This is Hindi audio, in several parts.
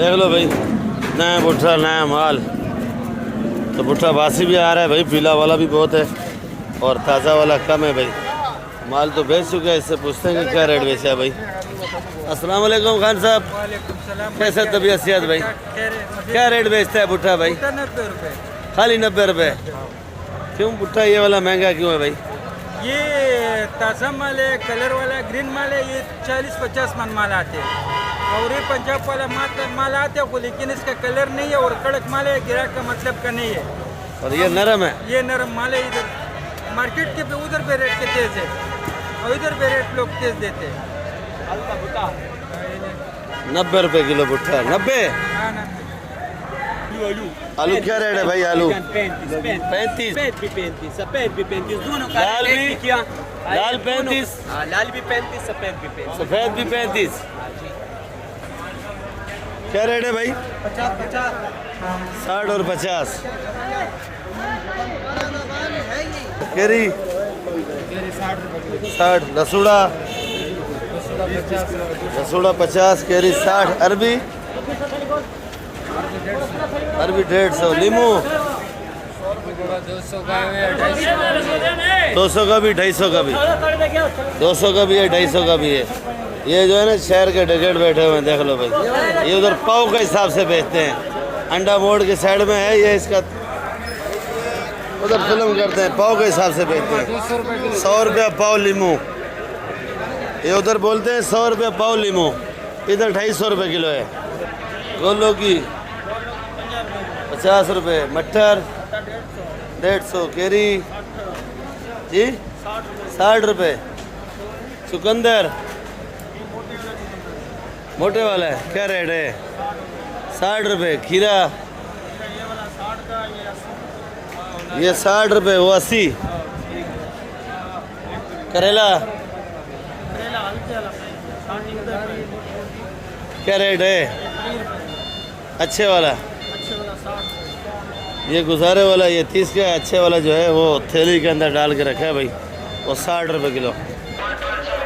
देख लो भाई, नया भुट्टा नया माल। तो भुट्टा बासी भी आ रहा है भाई, पीला वाला भी बहुत है और ताज़ा वाला कम है भाई। माल तो बेच चुके हैं, इससे पूछते हैं कि क्या रेट बेचा है भाई। अस्सलाम वालेकुम खान साहब, कैसे तबीयत सेहत भाई? क्या रेट बेचता है भुट्टा भाई? 90 रुपये। खाली 90 रुपये? क्यों भुट्टा ये वाला महंगा क्यों है भाई? ये ताज़ा माल है, कलर वाला ग्रीन माल है, ये 40-50 मन माल आते हैं। और ये पंजाब वाला माल आते हैं, लेकिन इसका कलर नहीं है और कड़क माल है, गिरा का मतलब का नहीं है। और ये नरम है? ये नरम माल है। इधर मार्केट के पे उधर पे रेट के तेज है और इधर पे रेट लोग तेज देते हैं। 90 रुपये किलो भुट्टा। 90? आलू क्या रेट है भाई? आलू 35? सफेद भी 35, दोनों का लाल रेट भी? एक ही है। लाल 35? लाल भी 35, सफेद भी 35। सफ़ेद भी 35? क्या रेट है भाई? 60 और 50। केरी 60, रसूड़ा 50, केरी 60, अरबी 150, नींबू 200 का भी, 250 का भी, 200 का भी है, 250 का भी है। ये जो है ना शहर के डकेट बैठे हुए हैं, देख लो भाई। ये उधर पाव के हिसाब से बेचते हैं, अंडा मोड़ के साइड में है ये, इसका उधर फिल्म करते हैं, पाव के हिसाब से बेचते हैं। 100 रुपया पाव लीमू, ये उधर बोलते हैं 100 रुपया पाव लीमू, इधर 250 रुपये किलो है। गोलो की 50 रुपये, मटर 150, केरी जी 60 रुपये, चुकंदर मोटे वाला है, क्या रेट है? 60 रुपये, खीरा ये 60 रुपये, वो 80, करेला क्या रेट है? अच्छे वाला ये गुजारे वाला ये 30 का, अच्छे वाला जो है वो थैली के अंदर डाल के रखा है भाई, वो 60 रुपये किलो।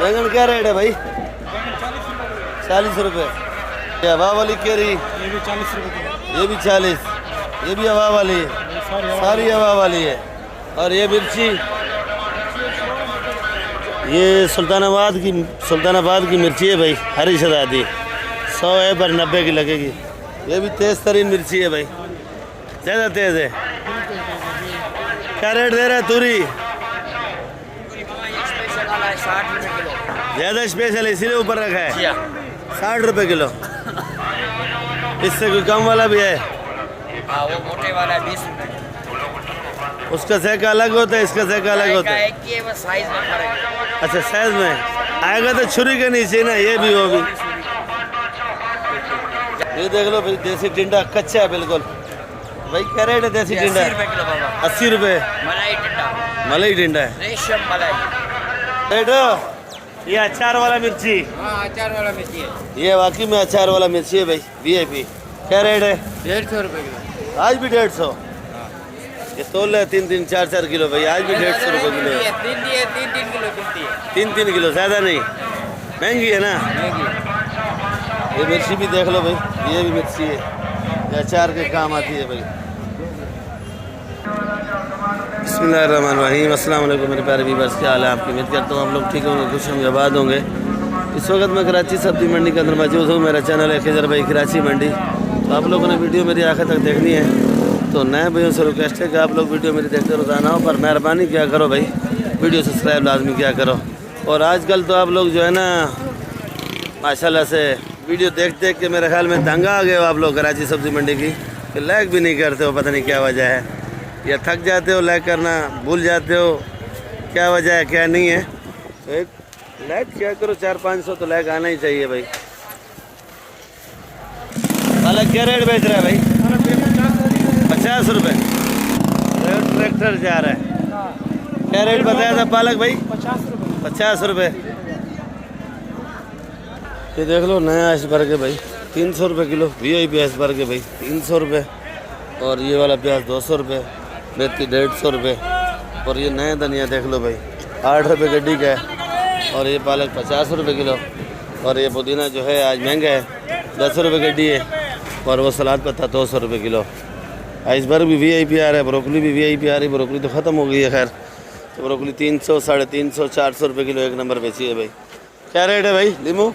बैंगन क्या रेट है भाई? 40 रुपये। ये हवा वाली केरी, ये भी 40 रुपये। ये भी 40, ये भी हवा वाली है, सारी हवा वाली है। और ये मिर्ची, ये सुल्तानाबाद की मिर्ची है भाई, हरी शहजादी 100 है पर 90 की लगेगी। ये भी तेज़ तरीन मिर्ची है भाई, ज़्यादा तेज़ है। क्या रेट दे रहा है तूरी? ज़्यादा स्पेशल है इसीलिए ऊपर रखा है, 60 रुपये किलो। इससे कोई कम वाला भी है? वो मोटे वाला 20 रुपये। उसका सेका अलग होता है, इसका सेका अलग होता है। साइज में फर्क है। अच्छा साइज में आएगा तो छुरी के नीचे ना, ये भी वो भी। ये देख लो भाई, देसी टिंडा कच्चा है बिल्कुल भाई। क्या रेट है देसी टिंडा? 80 रुपये। मलाई टिंडा है, रेशम मलाई। रेट ये अचार वाला मिर्ची, अचार वाला मिर्ची है। ये वाकई में अचार वाला मिर्ची है भाई, VIP। क्या रेट है? 150 रुपये किलो। आज भी 150? ये तोल है 3-3, 4-4 किलो भाई, आज भी 150 रुपये किलो है। 3 किलो मिलती है। 3-3 किलो, ज़्यादा नहीं, महंगी है ना। ये मिर्ची भी देख लो भाई, ये भी मिर्ची है, ये अचार के काम आती है भाई। बिस्मिल्लाहिर्रहमानिर्रहीम। अस्सलाम वालेकुम मेरे प्यारे व्यूअर्स, क्या हाल है आपकी? उम्मीद करता हूँ आप लोग ठीक होंगे, खुश होंगे, आबाद होंगे। इस वक्त मैं कराची सब्जी मंडी के अंदर मौजूद हूँ। मेरा चैनल है खिजर भाई कराची मंडी। तो आप लोगों ने वीडियो मेरी आखिर तक देखनी है, तो नए भाइयों से रिक्वेस्ट है कि आप लोग वीडियो मेरी देखते रोजाना हो, पर मेहरबानी क्या करो भाई, वीडियो सब्सक्राइब लाजमी क्या करो। और आजकल तो आप लोग जो है ना माशाल्लाह से वीडियो देख देख के मेरे ख्याल में तंग आ गए हो आप लोग कराची सब्जी मंडी की, कि लाइक भी नहीं करते हो, पता नहीं क्या वजह है, या थक जाते हो लाइक करना, भूल जाते हो, क्या वजह है क्या नहीं है। तो एक लाइक क्या करो, 400-500 तो लाइक आना ही चाहिए भाई। पालक क्या रेट बेच रहा है भाई? 50 रुपये। ट्रैक्टर जा रहा है। क्या रेट बताया था पालक भाई? 50 रुपये। ये देख लो नया आइसबर्ग है भाई, 300 रुपये किलो। VIP आइसबर्ग है भाई, 300 रुपये। और ये वाला प्याज 200 रुपये, मेथी 150 रुपये। और ये नया धनिया देख लो भाई, 8 रुपये गड्डी का है। और ये पालक 50 रुपये किलो। और ये पुदीना जो है आज महंगा है, 10 रुपये गड्डी है। और वो सलाद पत्ता 200 रुपये किलो। आइसबर्ग भी VIP आ रहा है, ब्रोकली भी VIP आ रही है। ब्रोकली तो ख़त्म हो गई है खैर। तो ब्रोकली 300, 350, 400 रुपये किलो एक नंबर बेची है भाई। क्या रेट है भाई? लीमू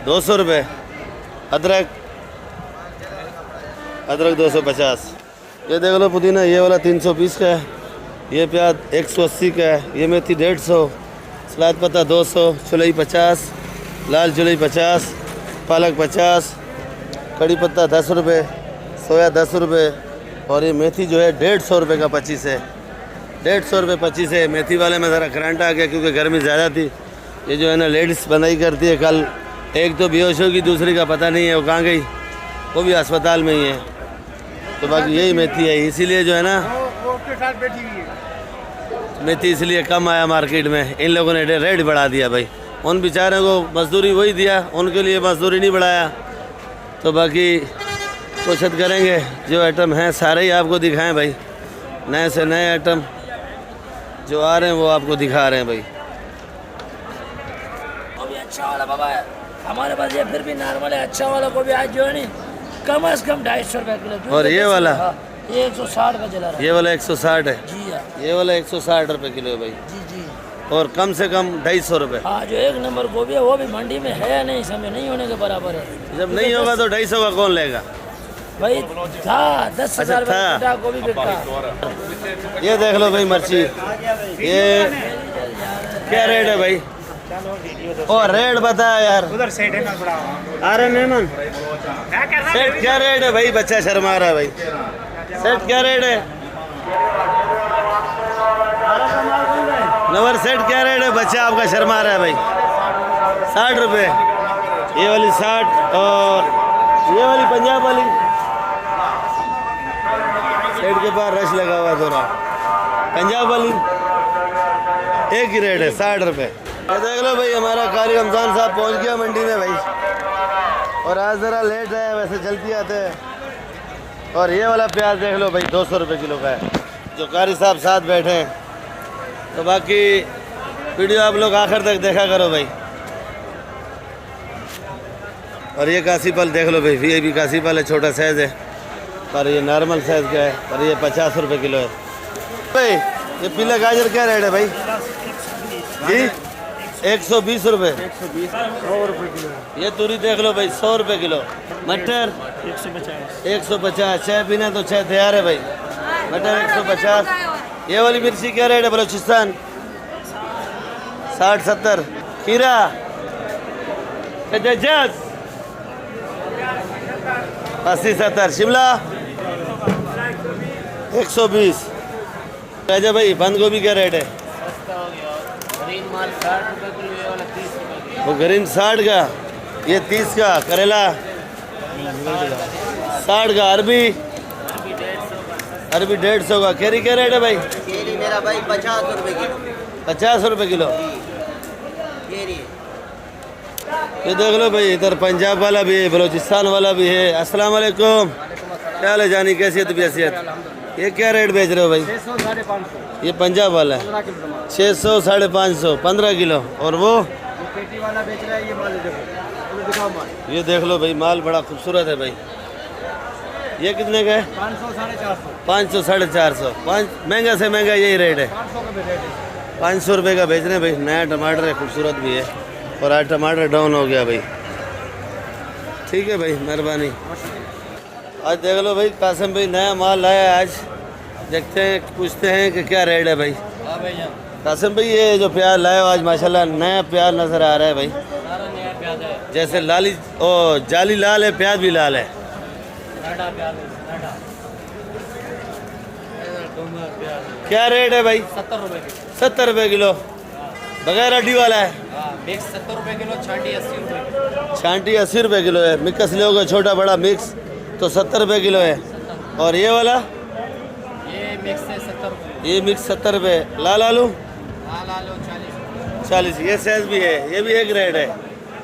200 रुपये। अदरक 250। ये देख लो पुदीना, ये वाला 320 का है। ये प्याज 180 का है। ये मेथी 150, सलाद पत्ता 200, चुलई 50, लाल चुलई 50, पालक 50, कड़ी पत्ता 10 रुपये, सोया 10 रुपये। और ये मेथी जो है 150 रुपये का 25 है। 150 रुपये 25 है। मेथी वाले में ज़रा करंट आ गया क्योंकि गर्मी ज़्यादा थी। ये जो है ना लेडीज़ बनाई करती है। कल एक तो बेहोश होगी, दूसरी का पता नहीं है वो कहाँ गई, वो भी अस्पताल में ही है। तो बाकी यही मेथी है, इसीलिए जो है ना मेथी इसलिए कम आया मार्केट में। इन लोगों ने रेट बढ़ा दिया भाई। उन बेचारों को मजदूरी वही दिया, उनके लिए मजदूरी नहीं बढ़ाया। तो बाकी कोशिश करेंगे जो आइटम हैं सारे ही आपको दिखाएं भाई। नए से नए आइटम जो आ रहे हैं वो आपको दिखा रहे हैं भाई। गोभी अच्छा वाला बाबा है हमारे पास, ये फिर भी नॉर्मल है। अच्छा वाला गोभी आज जो है नहीं कम से कम 250 रुपये किलो। और ये वाला? ये 160 का चला रहा है। ये वाला 160 है जी हाँ। ये वाला 160 रुपये किलो है भाई। जी जी। और कम से कम 250 रुपये। हाँ, जो एक नंबर गोभी है वो भी मंडी में है या नहीं, समझ नहीं होने के बराबर है। जब नहीं होगा तो 250 का कौन लेगा भाई? था 10,000 था। गोभी बिकता। ये देख लो भाई मिर्ची, ये क्या रेट है भाई? और रेट बता यार। उधर सेट है ना बड़ा। अरे मेमन सेट क्या रेट है भाई? बच्चा शर्मा रहा है भाई। सेट क्या रेट है? नवर सेट क्या रेट है? बच्चा आपका शर्मा रहा है भाई। 60 रुपये। ये वाली 60 और ये वाली पंजाब वाली सेट के पास रश लगा हुआ थोड़ा। पंजाब वाली एक ही रेट है 60 रुपये। तो देख लो भाई हमारा कारी रमज़ान साहब पहुंच गया मंडी में भाई। और आज ज़रा लेट है, वैसे जल्दी आते हैं। और ये वाला प्याज देख लो भाई 200 रुपये किलो का है, जो कारी साहब साथ बैठे हैं। तो बाकी वीडियो आप लोग आखिर तक देखा करो भाई। और ये कासी फल देख लो भाई, VIP कासी फल है, छोटा साइज़ है। और ये नॉर्मल साइज़ का है और ये 50 रुपये किलो है भाई। ये पीला गाजर क्या रेट है भाई? जी 120 रुपये। 100 रुपये किलो। ये तूरी देख लो भाई 100 रुपये किलो। मटर 150। चाय पीना तो चाय तैयार है भाई। मटर 150। ये वाली मिर्ची क्या रेट है बलोचिस्तान? 60-70। खीरा 80-70। शिमला 120। राजा भाई बंद गोभी क्या रेट है? ग्रीन माल 60 रुपये किलो, ये वाला 30 रुपये। वो ग्रीन 60 का, ये 30 का। करेला 60 का। अरबी 150 का। केरी क्या रेट है भाई? केरी मेरा भाई 50 रुपये किलो। 50 रुपये किलो। केरी ये देख लो भाई, इधर पंजाब वाला भी है, बलोचिस्तान वाला भी है। अस्सलाम वालेकुम। क्या हाल है जानी, कैसी है तबीयत? ये क्या रेट बेच रहे हो भाई? 600 550। ये पंजाब वाला है 600 550 15 किलो। और वो पेटी वाला बेच रहा है, ये माल देखो, दिखाओ माल। ये देख लो भाई, माल बड़ा खूबसूरत है भाई। ये कितने का है? 500 450। 500 450। महंगा से महंगा यही रेट है। 500 का भी रेट है। 500 रुपये का बेच रहे हैं भाई। नया टमाटर है, खूबसूरत भी है। और आज टमाटर डाउन हो गया भाई। ठीक है भाई, मेहरबानी। आज देख लो भाई, कासिम भाई नया माल लाया है आज। देखते हैं, पूछते हैं कि क्या रेट है भाई। हाँ भाई जान, कासिम भाई ये जो प्याज लाए हो आज माशाल्लाह नया प्याज नज़र आ रहा है भाई। सारा नया प्याज है। जैसे लाली ओ जाली लाल है, प्याज भी लाल है। नाडा प्याज है, नाडा। प्याज है। क्या रेट है भाई? 70 रुपये किलो। 70 रुपये किलो। बगैर अड्डी वाला है। हाँ, मिक्स 70 रुपये किलो, छांटी 80 रुपये किलो। छांटी 80 रुपये किलो है। मिक्स लोगे छोटा बड़ा मिक्स तो 70 रुपये किलो है। और ये वाला? ये मिक्स है 70 रुपये। ये मिक्स 70 रुपये। लाल आलू लाल आलू 40 रुपये। 40। ये साइज भी है, ये भी एक रेट है।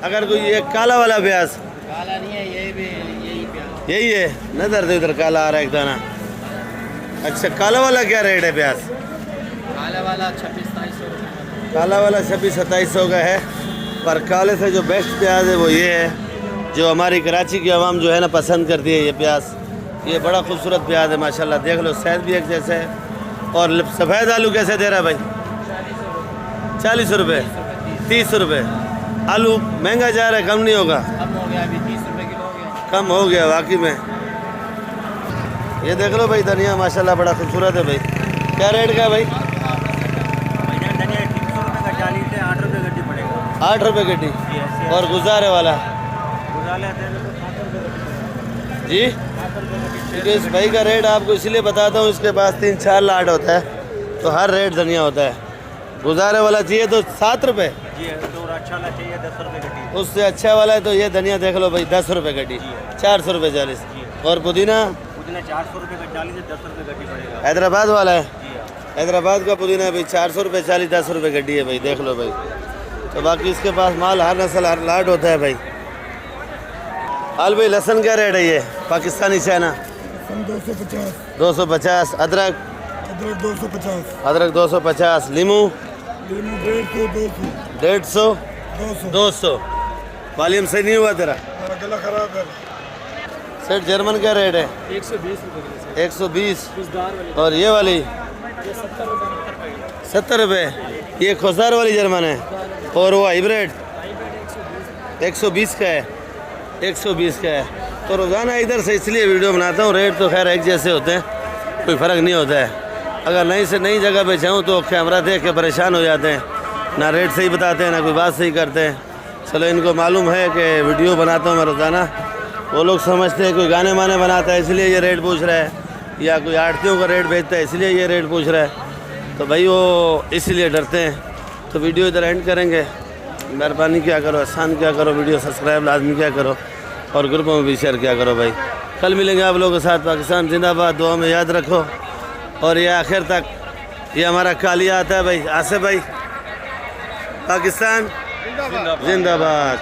अगर कोई ये काला वाला प्याज? काला नहीं है, ये भी यही प्याज। यही है। नजर दे उधर काला आ रहा है एक दाना। अच्छा, काला वाला क्या रेट है प्याज? काला वाला 26-27 रुपये। काला वाला 26-27 का है। पर काले से जो बेस्ट प्याज है वो ये है। जो हमारी कराची की आवाम जो है ना पसंद करती है ये प्याज। ये बड़ा खूबसूरत प्याज है माशाल्लाह, देख लो साइज भी एक जैसा है। और सफ़ेद आलू कैसे दे रहा है भाई? 40 रुपये, 30 रुपये। आलू महंगा जा रहा है, कम नहीं होगा? कम हो गया, अभी 30 रुपए किलो हो गया। कम हो गया वाकई में। ये देख लो भाई धनिया माशाल्लाह बड़ा खूबसूरत है भाई। क्या रेट का है भाई? धनिया 300 रुपये का 40 है, 8 रुपये गड्डी पड़ेगा। 8 रुपये गड्डी। और गुजारे वाला जी? क्योंकि इस भाई का रेट आपको इसलिए बताता हूँ, इसके पास 3-4 लाट होता है तो हर रेट धनिया होता है। गुजारे वाला चाहिए तो 7 रुपये जी, तो अच्छा वाला चाहिए 10 रुपये गड्डी। उससे अच्छा वाला है तो ये धनिया देख लो भाई 10 रुपये गड्डी, 400 रुपये 40। और पुदीना? पुदीना 400 रुपये का 40 है, 10 रुपये गड्डी पड़ेगा। हैदराबाद वाला है? हैदराबाद का पुदीना भाई 400 रुपये 40, 10 रुपये गड्डी है भाई, देख लो भाई। तो बाकी इसके पास माल हर नस्ल हर लाट होता है भाई। हाल भाई लहसुन क्या रेट है ये पाकिस्तानी चाइना? 250, 250। अदरक? अदरक 250, अदरक 250। लीमू? लीमू 150, 150, 200। 200। वॉल्यूम सही नहीं हुआ तेरा? मेरा गला खराब है। सेट जर्मन क्या रेट है? 120 रुपये 120। और ये वाली 70 रुपये। ये खुशदार वाली जर्मन है। और वो हाइब्रिड 120 का है, 120 का है। तो रोज़ाना इधर से इसलिए वीडियो बनाता हूँ, रेट तो खैर एक जैसे होते हैं, कोई फ़र्क नहीं होता है। अगर नई से नई जगह पे जाऊँ तो कैमरा देख के परेशान हो जाते हैं, ना रेट सही बताते हैं ना कोई बात सही करते हैं। चलो इनको मालूम है कि वीडियो बनाता हूँ मैं रोज़ाना, वो लोग समझते हैं कोई गाने माने बनाता है इसलिए ये रेट पूछ रहा है, या कोई आड़तियों का रेट बेचता है इसलिए ये रेट पूछ रहा है। तो भाई वो इसलिए डरते हैं। तो वीडियो इधर एंड करेंगे। मेहरबानी क्या करो, आसान क्या करो, वीडियो सब्सक्राइब लाजमी क्या करो और ग्रुपों में भी शेयर क्या करो भाई। कल मिलेंगे आप लोगों के साथ। पाकिस्तान जिंदाबाद, दुआ में याद रखो। और ये आखिर तक ये हमारा कालिया आता है भाई, आसिफ भाई। पाकिस्तान जिंदाबाद।